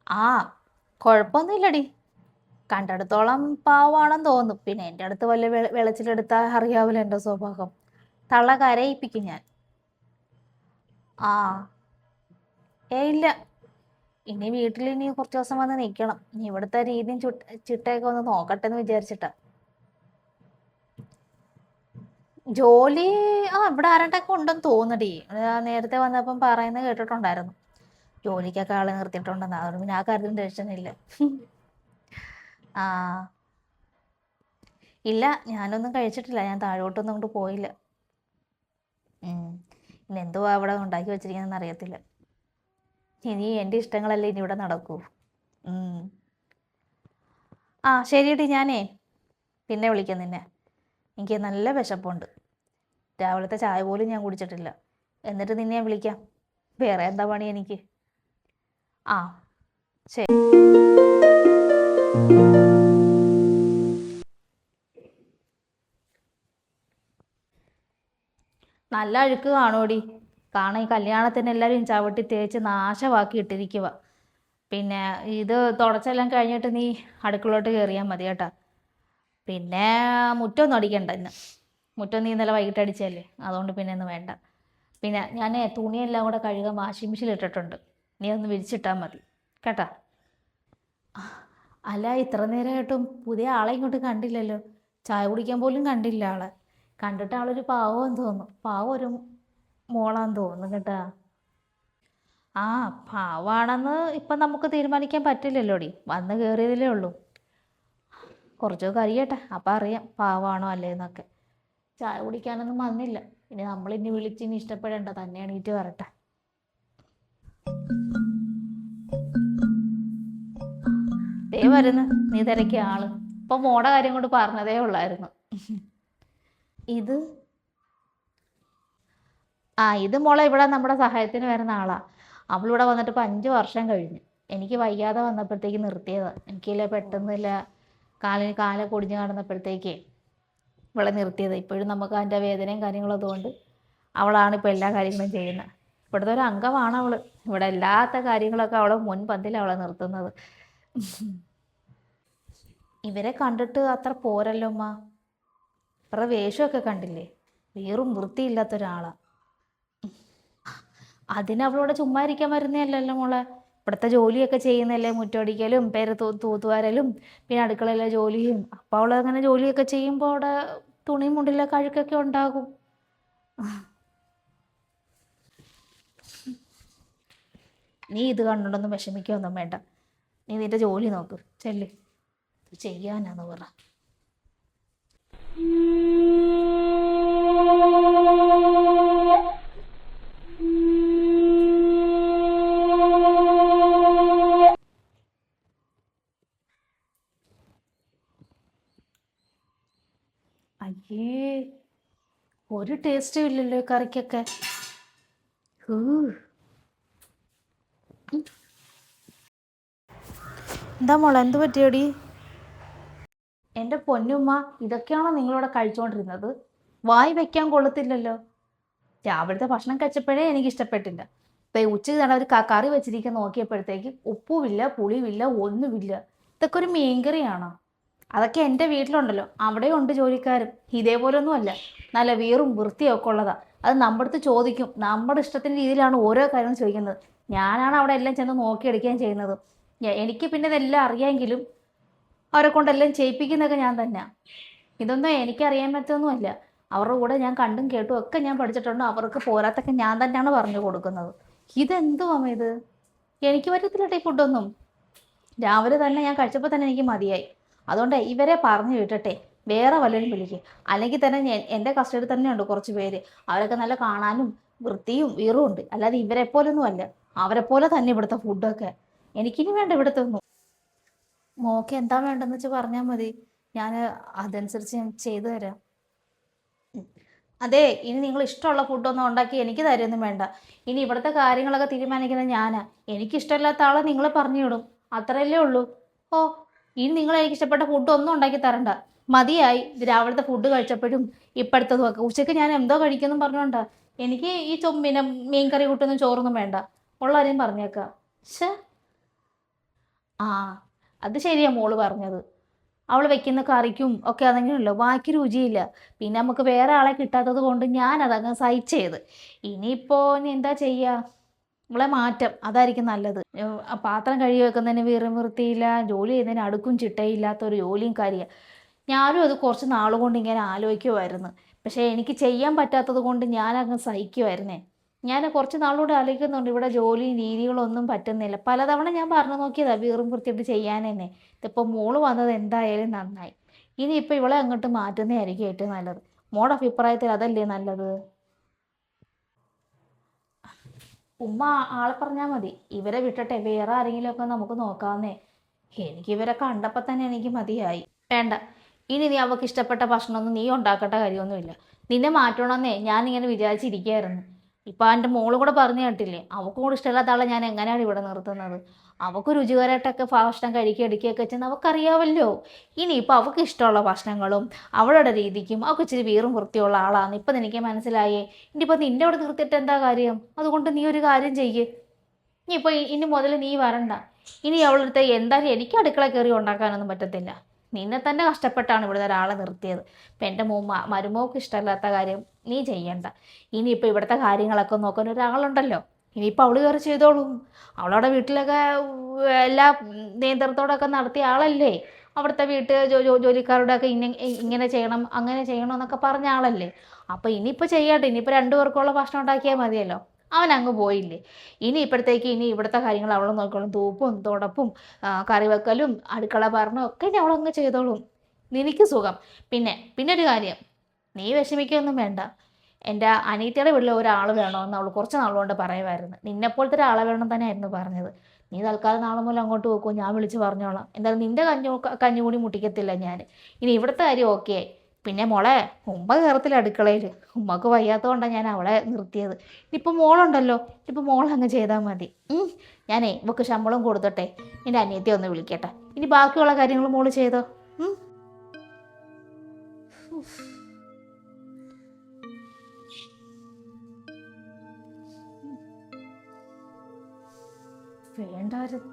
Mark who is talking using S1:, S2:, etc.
S1: ആ കുഴപ്പമൊന്നുമില്ലടി. കണ്ടിടത്തോളം പാവമാണെന്ന് തോന്നുന്നു. പിന്നെ എൻ്റെ അടുത്ത് വല്ല വെളച്ചിലെടുത്താൽ അറിയാവില്ല എൻ്റെ സ്വഭാവം. തള്ള കരയിപ്പിക്കും ഞാൻ. ആ ഇല്ല. ഇനി വീട്ടിൽ ഇനി കുറച്ച് ദിവസം വന്ന് നിൽക്കണം. ഇനി ഇവിടുത്തെ രീതിയും ചിട്ടയൊക്കെ ഒന്ന് നോക്കട്ടെ എന്ന് വിചാരിച്ചിട്ടാ. ജോലി ഇവിടെ ആരണ്ടൊക്കെ ഉണ്ടെന്ന് തോന്നടി. നേരത്തെ വന്നപ്പം പറയുന്നത് കേട്ടിട്ടുണ്ടായിരുന്നു. ജോലിക്കൊക്കെ ആളെ നിർത്തിയിട്ടുണ്ടെന്ന്. അതുകൊണ്ട് പിന്നെ ആ കാര്യത്തിൽ ടെൻഷനില്ല. ആ ഇല്ല, ഞാനൊന്നും കഴിച്ചിട്ടില്ല. ഞാൻ താഴോട്ടൊന്നും കൊണ്ട് പോയില്ല. ഇനി എന്തുവാ അവിടെ ഉണ്ടാക്കി വെച്ചിരിക്കുന്നതെന്ന് അറിയത്തില്ല. ഇനി എൻ്റെ ഇഷ്ടങ്ങളല്ലേ ഇനി ഇവിടെ നടക്കൂ. ഉം. ശരിയടി, ഞാനേ പിന്നെ വിളിക്കാം നിന്നെ. എനിക്ക് നല്ല വിശപ്പുണ്ട്. രാവിലത്തെ ചായ പോലും ഞാൻ കുടിച്ചിട്ടില്ല. എന്നിട്ട് നിന്നെ ഞാൻ വിളിക്കാം. വേറെ എന്താ പണി എനിക്ക്? ആ ശരി. നല്ല അഴുക്ക് കാണുമോടി. കാണാൻ ഈ കല്യാണത്തിന് എല്ലാവരും ചവിട്ടി തേച്ച് നാശമാക്കി ഇട്ടിരിക്കുക. പിന്നെ ഇത് തുടച്ചെല്ലാം കഴിഞ്ഞിട്ട് നീ അടുക്കളോട്ട് കയറിയാൽ മതി കേട്ടാ. പിന്നെ മുറ്റമൊന്നും അടിക്കണ്ട ഇന്ന്. മുറ്റം നീ ഇന്നലെ വൈകിട്ട് അടിച്ചല്ലേ, അതുകൊണ്ട് പിന്നെ ഒന്നും വേണ്ട. പിന്നെ ഞാൻ തുണിയെല്ലാം കൂടെ കഴുകാൻ വാഷിംഗ് മെഷീനിൽ ഇട്ടിട്ടുണ്ട്. നീ ഒന്ന് വിരിച്ചിട്ടാൽ മതി കേട്ടാ. അല്ല, ഇത്ര നേരമായിട്ടും പുതിയ ആളെ ഇങ്ങോട്ട് കണ്ടില്ലല്ലോ. ചായ കുടിക്കാൻ പോലും കണ്ടില്ല ആളെ. കണ്ടിട്ട് ആളൊരു പാവമെന്ന് തോന്നുന്നു. പാവം ഒരു മോളാന്ന് തോന്നുന്നു കേട്ടാ. ആ പാവാണെന്ന് ഇപ്പം നമുക്ക് തീരുമാനിക്കാൻ പറ്റില്ലല്ലോടി. വന്ന് കയറിയതിലേ ഉള്ളൂ. കുറച്ചൊക്കെ അറിയട്ടെ, അപ്പം അറിയാം പാവാണോ അല്ലേന്നൊക്കെ. ചായ കുടിക്കാനൊന്നും വന്നില്ല. ഇനി നമ്മളിനി വിളിച്ചിനി ഇഷ്ടപ്പെടേണ്ട, തന്നെ എണീറ്റ് വരട്ടെ. ദേ വരുന്നു നീ തിരക്കിയ ആള്. ഇപ്പൊ മോടെ കാര്യം കൊണ്ട് പറഞ്ഞതേ ഉള്ളായിരുന്നു. ഇത് ഇത് മോളെ ഇവിടെ നമ്മുടെ സഹായത്തിന് വരുന്ന ആളാ. അവളിവിടെ വന്നിട്ട് ഇപ്പം 5 വർഷം കഴിഞ്ഞു. എനിക്ക് വയ്യാതെ വന്നപ്പോഴത്തേക്ക് നിർത്തിയതാ. എനിക്കില്ല പെട്ടെന്നില്ല കാല് പൊടിഞ്ഞ് കാണുന്നപ്പോഴത്തേക്കേ ഇവിടെ നിർത്തിയത്. ഇപ്പോഴും നമുക്ക് അതിൻ്റെ വേദനയും കാര്യങ്ങളും അതുകൊണ്ട് അവളാണ് ഇപ്പോൾ എല്ലാ കാര്യങ്ങളും ചെയ്യുന്നത്. ഇവിടുത്തെ ഒരു അംഗമാണ് അവള്. ഇവിടെ എല്ലാത്ത കാര്യങ്ങളൊക്കെ അവളെ മുൻപന്തിൽ അവളെ നിർത്തുന്നത്. ഇവരെ കണ്ടിട്ട് അത്ര പോരല്ലോ അമ്മ. ഇവരുടെ വേഷമൊക്കെ കണ്ടില്ലേ? വേറും വൃത്തിയില്ലാത്ത ഒരാളാ. അതിന് അവളോട് ചുമ്മാ ഇരിക്കാൻ വരുന്നതല്ലല്ലോ മോളെ. ഇവിടുത്തെ ജോലിയൊക്കെ ചെയ്യുന്നല്ലേ, മുറ്റമടിക്കലും പേര് തൂത്തുവാരലും പിന്നെ അടുക്കളയിലെ ജോലിയും. അപ്പോൾ അവൾ അങ്ങനെ ജോലിയൊക്കെ ചെയ്യുമ്പോൾ അവിടെ തുണിയും മുണ്ടിലൊക്കെ അഴുക്കൊക്കെ ഉണ്ടാകും. നീ ഇത് കണ്ടോണ്ടൊന്നും വിഷമിക്കുകയൊന്നും വേണ്ട. നീ നിന്റെ ജോലി നോക്ക്, ചെല്ല്. ചെയ്യാനാന്ന് പറ. അയ്യേ, ഒരു ടേസ്റ്റും ഇല്ലല്ലോ ഈ കറിക്കൊക്കെ. ഹൂ. എന്താ മോളെ, എന്ത് പറ്റിയോടി? എൻ്റെ പൊന്നുമ്മ, ഇതൊക്കെയാണോ നിങ്ങളിവിടെ കഴിച്ചുകൊണ്ടിരുന്നത്? വായി വെക്കാൻ കൊള്ളത്തില്ലല്ലോ. രാവിലത്തെ ഭക്ഷണം കഴിച്ചപ്പോഴേ എനിക്ക് ഇഷ്ടപ്പെട്ടില്ല. ഇപ്പം ഉച്ചയ്ക്ക് തന്നെ ഒരു കറി വെച്ചിരിക്കാൻ നോക്കിയപ്പോഴത്തേക്ക് ഉപ്പുമില്ല പുളിയുമില്ല ഒന്നുമില്ല. ഇതൊക്കെ ഒരു മീൻകറിയാണോ? അതൊക്കെ എൻ്റെ വീട്ടിലുണ്ടല്ലോ, അവിടെയും ഉണ്ട് ജോലിക്കാരും. ഇതേപോലൊന്നും അല്ല, നല്ല വീറും വൃത്തിയൊക്കെ ഉള്ളതാ. അത് നമ്മുടെ അടുത്ത് ചോദിക്കും. നമ്മുടെ ഇഷ്ടത്തിൻ്റെ രീതിയിലാണ് ഓരോ കാര്യങ്ങളും ചോദിക്കുന്നത്. ഞാനാണ് അവിടെ എല്ലാം ചെന്ന് നോക്കിയെടുക്കുകയും ചെയ്യുന്നത്. എനിക്ക് പിന്നെ ഇതെല്ലാം അറിയാമെങ്കിലും അവരെ കൊണ്ടെല്ലാം ചെയ്യിപ്പിക്കുന്നതൊക്കെ ഞാൻ തന്നെയാണ്. ഇതൊന്നും എനിക്കറിയാൻ പറ്റൊന്നുമല്ല. അവരുടെ കൂടെ ഞാൻ കണ്ടും കേട്ടും ഒക്കെ ഞാൻ പഠിച്ചിട്ടുണ്ട്. അവർക്ക് പോരാത്തൊക്കെ ഞാൻ തന്നെയാണ് പറഞ്ഞു കൊടുക്കുന്നത്. ഇതെന്തുവാ ഇത്? എനിക്ക് പറ്റത്തില്ല ഈ ഫുഡൊന്നും. രാവിലെ തന്നെ ഞാൻ കഴിച്ചപ്പോൾ തന്നെ എനിക്ക് മതിയായി. അതുകൊണ്ട് ഇവരെ പറഞ്ഞു വിട്ടട്ടെ, വേറെ വല്ലവരും വിളിക്കും. അല്ലെങ്കിൽ തന്നെ എൻ്റെ കസ്റ്റഡിയിൽ തന്നെയുണ്ട് കുറച്ച് പേര്. അവരൊക്കെ നല്ല കാണാനും വൃത്തിയും വീറും ഉണ്ട്. അല്ലാതെ ഇവരെ പോലൊന്നും അല്ല. അവരെ പോലെ തന്നെ ഇവിടുത്തെ ഫുഡൊക്കെ. എനിക്കിനി വേണ്ട ഇവിടുത്തെ ഒന്നും. മോക്ക് എന്താ വേണ്ടെന്ന് വെച്ചാൽ പറഞ്ഞാൽ മതി. ഞാൻ അതനുസരിച്ച് ഞാൻ ചെയ്തു തരാം. അതെ, ഇനി നിങ്ങൾ ഇഷ്ടമുള്ള ഫുഡൊന്നും ഉണ്ടാക്കി എനിക്ക് തരുമൊന്നും വേണ്ട. ഇനി ഇവിടുത്തെ കാര്യങ്ങളൊക്കെ തീരുമാനിക്കുന്നത് ഞാനാ. എനിക്കിഷ്ടമില്ലാത്ത ആളെ നിങ്ങൾ പറഞ്ഞു വിടും, അത്രയല്ലേ ഉള്ളൂ. ഓ, ഇനി നിങ്ങൾ എനിക്ക് ഇഷ്ടപ്പെട്ട ഫുഡൊന്നും ഉണ്ടാക്കി തരണ്ട. മതിയായി രാവിലത്തെ ഫുഡ് കഴിച്ചപ്പോഴും ഇപ്പോഴത്തതും ഒക്കെ. ഉച്ചയ്ക്ക് ഞാൻ എന്തോ കഴിക്കുമെന്നും പറഞ്ഞോണ്ടാ. എനിക്ക് ഈ പിന്നെ മീൻ കറി കൂട്ടൊന്നും ചോറൊന്നും വേണ്ട. ഉള്ള കാര്യം പറഞ്ഞേക്കാം. ശ്ശേ. ആ അത് ശരിയാ മോള് പറഞ്ഞത്. അവൾ വെക്കുന്ന കറിക്കും ഒക്കെ അതെങ്ങനെയല്ലോ ബാക്കി രുചിയില്ല. പിന്നെ നമുക്ക് വേറെ ആളെ കിട്ടാത്തത് കൊണ്ട് ഞാനതങ്ങ് സഹിച്ചത്. ഇനി എന്താ ചെയ്യുക? നമ്മളെ മാറ്റം അതായിരിക്കും നല്ലത്. പാത്രം കഴുകി വെക്കുന്നതിന് വീറും വൃത്തിയില്ല, ജോലി ചെയ്യുന്നതിന് അടുക്കും ചിട്ടയില്ലാത്തൊരു ജോലിയും കാര്യമാണ്. ഞാനും അത് കുറച്ച് നാളുകൊണ്ട് ഇങ്ങനെ ആലോചിക്കുമായിരുന്നു. പക്ഷേ എനിക്ക് ചെയ്യാൻ പറ്റാത്തത് കൊണ്ട് ഞാനങ്ങ് സഹിക്കുമായിരുന്നേ. ഞാൻ കുറച്ച് നാളുകൂടെ ആലോചിക്കുന്നുണ്ട്, ഇവിടെ ജോലിയും രീതികളൊന്നും പറ്റുന്നില്ല. പലതവണ ഞാൻ പറഞ്ഞു നോക്കിയതാണ് വീറും വൃത്തിയായിട്ട് ചെയ്യാനെന്നെ. ഇതിപ്പോൾ മോള് വന്നത് എന്തായാലും നന്നായി. ഇനിയിപ്പോൾ ഇവളെ അങ്ങോട്ട് മാറ്റുന്നതായിരിക്കും ഏറ്റവും നല്ലത്. മോളുടെ അഭിപ്രായത്തിൽ അതല്ലേ നല്ലത്? ഉമ്മ ആളെ പറഞ്ഞാൽ മതി. ഇവരെ വിട്ടട്ടെ വേറെ ആരെങ്കിലുമൊക്കെ നമുക്ക് നോക്കാവുന്നേ. എനിക്ക് ഇവരെ കണ്ടപ്പോൾ തന്നെ എനിക്ക് മതിയായി. വേണ്ട, ഇനി നീ അവൾക്ക് ഇഷ്ടപ്പെട്ട ഭക്ഷണമൊന്നും നീ ഉണ്ടാക്കേണ്ട കാര്യമൊന്നുമില്ല. നിന്നെ മാറ്റണമെന്നേ ഞാനിങ്ങനെ വിചാരിച്ചിരിക്കുകയായിരുന്നു. ഇപ്പം എൻ്റെ മോള് കൂടെ പറഞ്ഞു കേട്ടില്ലേ, അവൾക്കും കൂടെ ഇഷ്ടമില്ലാത്ത ആളെ ഞാൻ എങ്ങനെയാണ് ഇവിടെ നിർത്തുന്നത്? അവൾക്ക് രുചികരമായിട്ടൊക്കെ ഭക്ഷണം കഴിക്കുക എടുക്കുകയൊക്കെ ചെയ്യുന്ന അവൾക്കറിയാമല്ലോ. ഇനിയിപ്പോൾ അവൾക്ക് ഇഷ്ടമുള്ള ഭക്ഷണങ്ങളും അവളുടെ രീതിക്കും അവൾക്ക് ഇച്ചിരി വീറും വൃത്തിയുള്ള ആളാണ് ഇപ്പം എനിക്ക് മനസ്സിലായേ. ഇനിയിപ്പോൾ നിൻ്റെ അവിടെ നിർത്തിയിട്ട് എന്താ കാര്യം? അതുകൊണ്ട് നീ ഒരു കാര്യം ചെയ്യ്. ഇനി മുതൽ നീ വരണ്ട. ഇനി അവളടുത്ത് എന്തായാലും എനിക്ക് അടുക്കള കയറി ഉണ്ടാക്കാനൊന്നും പറ്റത്തില്ല. നിന്നെ തന്നെ കഷ്ടപ്പെട്ടാണ് ഇവിടുത്തെ ഒരാളെ നിർത്തിയത്. ഇപ്പം എൻ്റെ മരുമോൾക്ക് ഇഷ്ടമില്ലാത്ത കാര്യം നീ ചെയ്യണ്ട. ഇനിയിപ്പോൾ ഇവിടുത്തെ കാര്യങ്ങളൊക്കെ നോക്കാൻ ഒരാളുണ്ടല്ലോ. ഇനിയിപ്പോൾ അവൾ കയറി ചെയ്തോളും. അവളവിടെ വീട്ടിലൊക്കെ എല്ലാ നിയന്ത്രണത്തോടൊക്കെ നടത്തിയ ആളല്ലേ. അവിടുത്തെ ജോലിക്കാരോടൊക്കെ ഇങ്ങനെ ചെയ്യണം അങ്ങനെ ചെയ്യണം എന്നൊക്കെ പറഞ്ഞ ആളല്ലേ. അപ്പോൾ ഇനിയിപ്പോൾ ചെയ്യട്ടെ. ഇനിയിപ്പോൾ രണ്ടു പേർക്കുള്ള ഭക്ഷണം ഉണ്ടാക്കിയാൽ മതിയല്ലോ. അവൻ അങ്ങ് പോയില്ലേ. ഇനി ഇവിടുത്തെ കാര്യങ്ങൾ അവൾ നോക്കിക്കോളും. തൂപ്പും തുടപ്പും കറി വെക്കലും അടുക്കള ഭരണം ഒക്കെ അവളങ്ങ് ചെയ്തോളും. നിനക്ക് സുഖം. പിന്നെ ഒരു കാര്യം, നീ വിഷമിക്കുകയൊന്നും വേണ്ട. എൻ്റെ അനിയത്തിയുടെ വീട്ടിൽ ഒരാൾ വേണമെന്ന് അവൾ കുറച്ച് നാളുകൊണ്ട് പറയുമായിരുന്നു. നിന്നെപ്പോലത്തെ ഒരാളെ വേണം തന്നെയായിരുന്നു പറഞ്ഞത്. നീ തൽക്കാലം നാളെ മുതൽ അങ്ങോട്ട് പോക്കോ, ഞാൻ വിളിച്ച് പറഞ്ഞോളാം. എന്തായാലും നിൻ്റെ കഞ്ഞി കൂടി മുട്ടിക്കത്തില്ല ഞാൻ. ഇനി ഇവിടുത്തെ കാര്യം ഓക്കെ ആയി. പിന്നെ മോളെ, ഉമ്മ കയറത്തില്ല അടുക്കളയിൽ. ഉമ്മക്ക് വയ്യാത്തതുകൊണ്ടാണ് ഞാൻ അവളെ നിർത്തിയത്. ഇനിയിപ്പോൾ മോളുണ്ടല്ലോ, ഇനിയിപ്പോൾ മോളങ്ങ് ചെയ്താൽ മതി. ഞാനേ ഇവക്ക് ശമ്പളം കൊടുത്തട്ടെ, എൻ്റെ അനിയത്തിയെ ഒന്ന് വിളിക്കട്ടെ. ഇനി ബാക്കിയുള്ള കാര്യങ്ങൾ മോള് ചെയ്തോ. വേണ്ടായിരുന്നു.